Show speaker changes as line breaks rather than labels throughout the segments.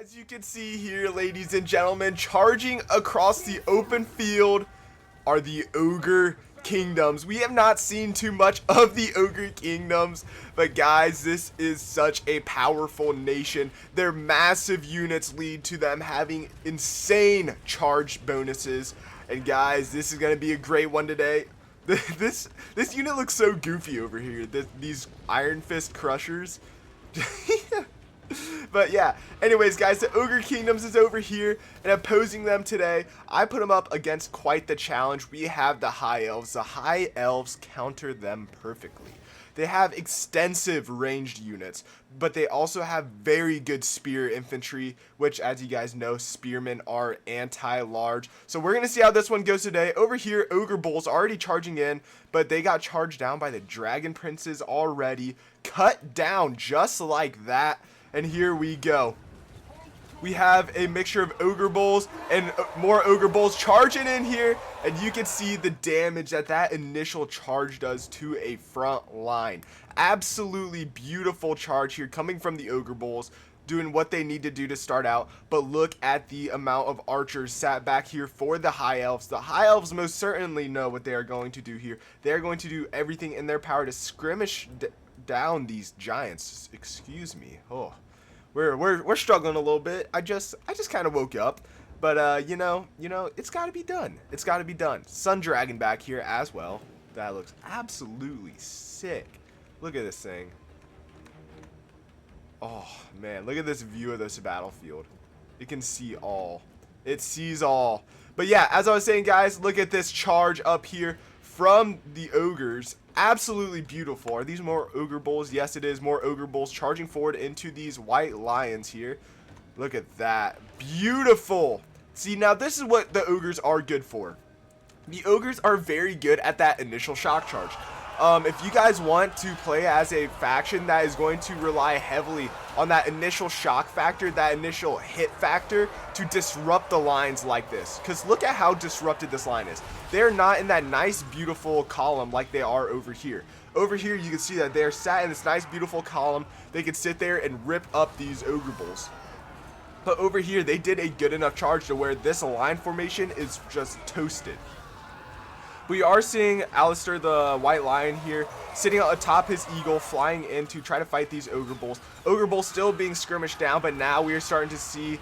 As you can see here, ladies and gentlemen, charging across the open field are the Ogre Kingdoms. We have not seen too much of the Ogre Kingdoms, but guys, this is such a powerful nation. Their massive units lead to them having insane charge bonuses. And guys, this is going to be a great one today. This unit looks so goofy over here. These Iron Fist Crushers. But yeah, anyways guys, the Ogre Kingdoms is over here, and opposing them today, I put them up against quite the challenge. We have the High Elves. The High Elves counter them perfectly. They have extensive ranged units, but they also have very good spear infantry, which, as you guys know, spearmen are anti-large. So we're going to see how this one goes today. Over here, Ogre Bulls already charging in, but they got charged down by the Dragon Princes already. Cut down just like that. And here we go. We have a mixture of Ogre Bulls and more Ogre Bulls charging in here. And you can see the damage that initial charge does to a front line. Absolutely beautiful charge here coming from the Ogre Bulls, doing what they need to do to start out. But look at the amount of archers sat back here for the High Elves. The High Elves most certainly know what they are going to do here. They are going to do everything in their power to skirmish down these giants. Excuse me. Oh, we're struggling a little bit. I just kind of woke up, but you know, it's got to be done. It's got to be done. Sun Dragon back here as well. That looks absolutely sick. Look at this thing. Oh man, look at this view of this battlefield. It can see all. It sees all. But yeah, as I was saying, guys, look at this charge up here from the Ogres. Absolutely beautiful. Are these more Ogre Bulls? Yes, it is. More Ogre Bulls charging forward into these White Lions here. Look at that. Beautiful. See, now this is what the Ogres are good for. The Ogres are very good at that initial shock charge. If you guys want to play as a faction that is going to rely heavily on that initial shock factor, that initial hit factor to disrupt the lines like this, because look at how disrupted this line is. They're not in that nice beautiful column like they are over here. Over here you can see that they're sat in this nice beautiful column. They can sit there and rip up these Ogre Bulls. But over here they did a good enough charge to where this line formation is just toasted. We are seeing Alistair the White Lion here sitting atop his eagle, flying in to try to fight these Ogre Bulls. Ogre Bulls still being skirmished down, but now we are starting to see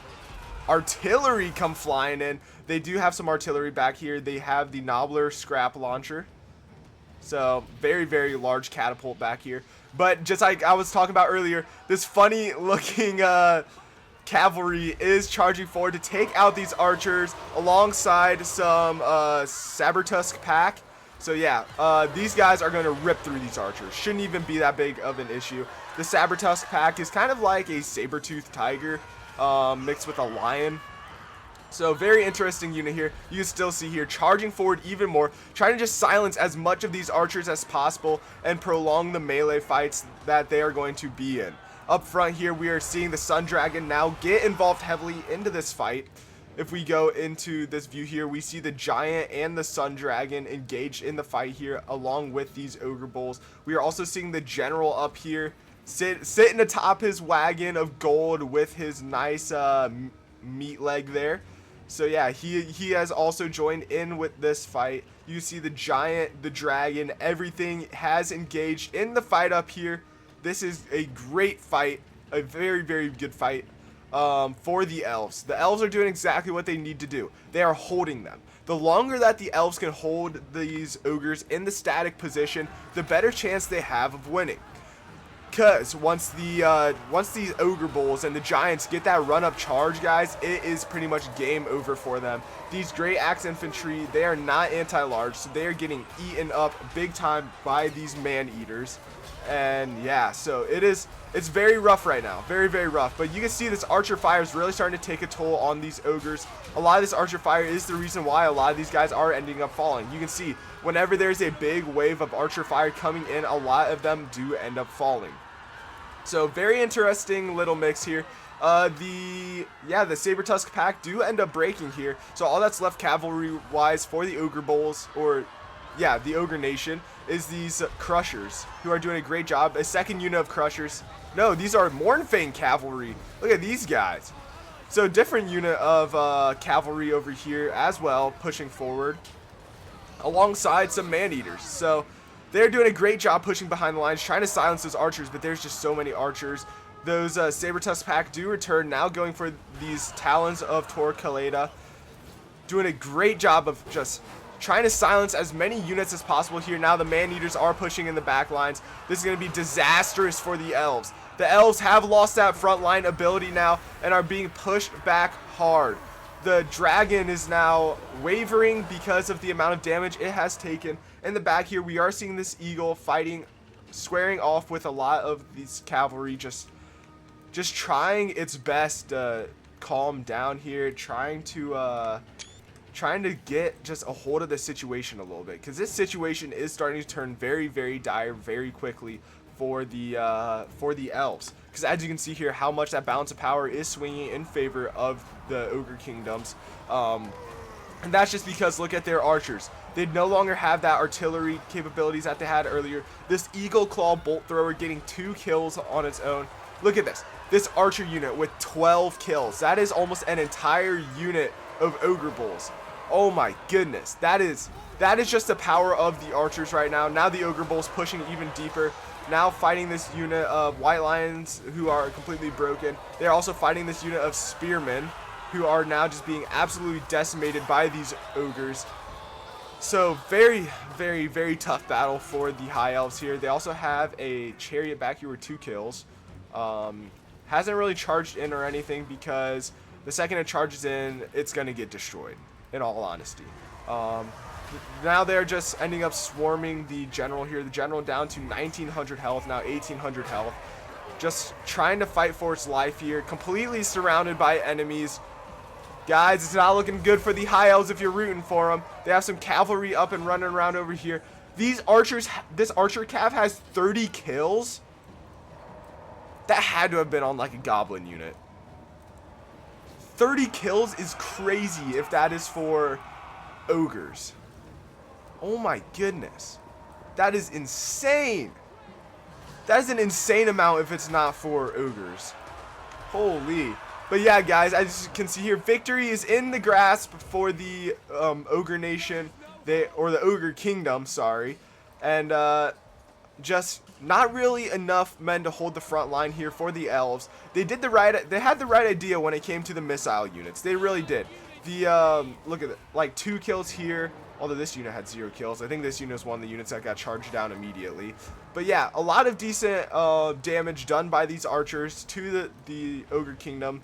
artillery come flying in. They do have some artillery back here. They have the Nobbler scrap launcher. So very, very large catapult back here. But just like I was talking about earlier, this funny looking cavalry is charging forward to take out these archers alongside some Sabertusk pack. So yeah, these guys are going to rip through these archers. Shouldn't even be that big of an issue. The Sabertusk pack is kind of like a saber-toothed tiger mixed with a lion. So very interesting unit here. You can still see here charging forward even more, trying to just silence as much of these archers as possible and prolong the melee fights that they are going to be in. Up front here, we are seeing the Sun Dragon now get involved heavily into this fight. If we go into this view here, we see the Giant and the Sun Dragon engaged in the fight here, along with these Ogre Bulls. We are also seeing the General up here, sitting atop his wagon of gold with his nice meat leg there. So yeah, he has also joined in with this fight. You see the Giant, the Dragon, everything has engaged in the fight up here. This is a great fight, a very, very good fight for the Elves. The Elves are doing exactly what they need to do. They are holding them. The longer that the Elves can hold these Ogres in the static position, the better chance they have of winning. Because once these Ogre Bulls and the Giants get that run-up charge, guys, it is pretty much game over for them. These Great Axe Infantry, they are not anti-large, so they are getting eaten up big time by these Man-Eaters. And yeah, so it's very rough right now, very, very rough. But you can see this archer fire is really starting to take a toll on these Ogres. A lot of this archer fire is the reason why a lot of these guys are ending up falling. You can see whenever there's a big wave of archer fire coming in, a lot of them do end up falling. So very interesting little mix here. The Sabertusk pack do end up breaking here. So all that's left cavalry wise for the Ogre Bulls, or yeah, the Ogre Nation, is these Crushers, who are doing a great job. A second unit of Crushers. No, these are Mournfang cavalry. Look at these guys. So different unit of cavalry over here as well, pushing forward alongside some man-eaters. So they're doing a great job pushing behind the lines, trying to silence those archers, but there's just so many archers. Those Saber-Tusk pack do return, now going for these Talons of Tor Kaleda, doing a great job of just trying to silence as many units as possible here. Now the man-eaters are pushing in the back lines. This is going to be disastrous for the Elves. The Elves have lost that front line ability now and are being pushed back hard. The dragon is now wavering because of the amount of damage it has taken. In the back here, we are seeing this eagle fighting, squaring off with a lot of these cavalry, just trying its best to calm down here, trying to get just a hold of the situation a little bit, because this situation is starting to turn very, very dire very quickly for the Elves. Because as you can see here, how much that balance of power is swinging in favor of the Ogre Kingdoms. And that's just because, look at their archers. They no longer have that artillery capabilities that they had earlier. This Eagle Claw Bolt Thrower getting 2 kills on its own. Look at this. This archer unit with 12 kills. That is almost an entire unit of Ogre Bulls. Oh my goodness. That is just the power of the archers right now. Now the Ogre Bulls pushing even deeper. Now fighting this unit of White Lions who are completely broken. They're also fighting this unit of Spearmen who are now just being absolutely decimated by these Ogres. So very, very, very tough battle for the High Elves here. They also have a Chariot back here with 2 kills. Hasn't really charged in or anything, because the second it charges in, it's going to get destroyed, in all honesty. Now they're just ending up swarming the general here. The general down to 1900 health, now 1800 health. Just trying to fight for its life here. Completely surrounded by enemies. Guys, it's not looking good for the High Elves if you're rooting for them. They have some cavalry up and running around over here. These archers, this archer cav has 30 kills. That had to have been on like a goblin unit. 30 kills is crazy if that is for ogres. Oh my goodness. That is insane. That is an insane amount if it's not for ogres. Holy. But yeah, guys, as you can see here, victory is in the grasp for the Ogre Nation, or the Ogre Kingdom, sorry. And just not really enough men to hold the front line here for the Elves. They had the right idea when it came to the missile units. They really did. The look at it, like 2 kills here. Although this unit had 0 kills. I think this unit was one of the units that got charged down immediately. But yeah, a lot of decent damage done by these archers to the Ogre Kingdom,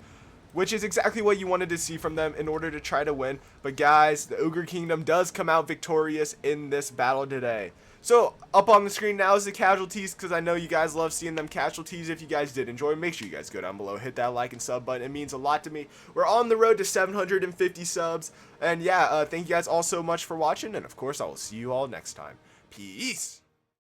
which is exactly what you wanted to see from them in order to try to win. But guys, the Ogre Kingdom does come out victorious in this battle today. So up on the screen now is the casualties, because I know you guys love seeing them casualties. If you guys did enjoy, make sure you guys go down below, hit that like and sub button. It means a lot to me. We're on the road to 750 subs. And yeah, thank you guys all so much for watching. And of course, I will see you all next time. Peace.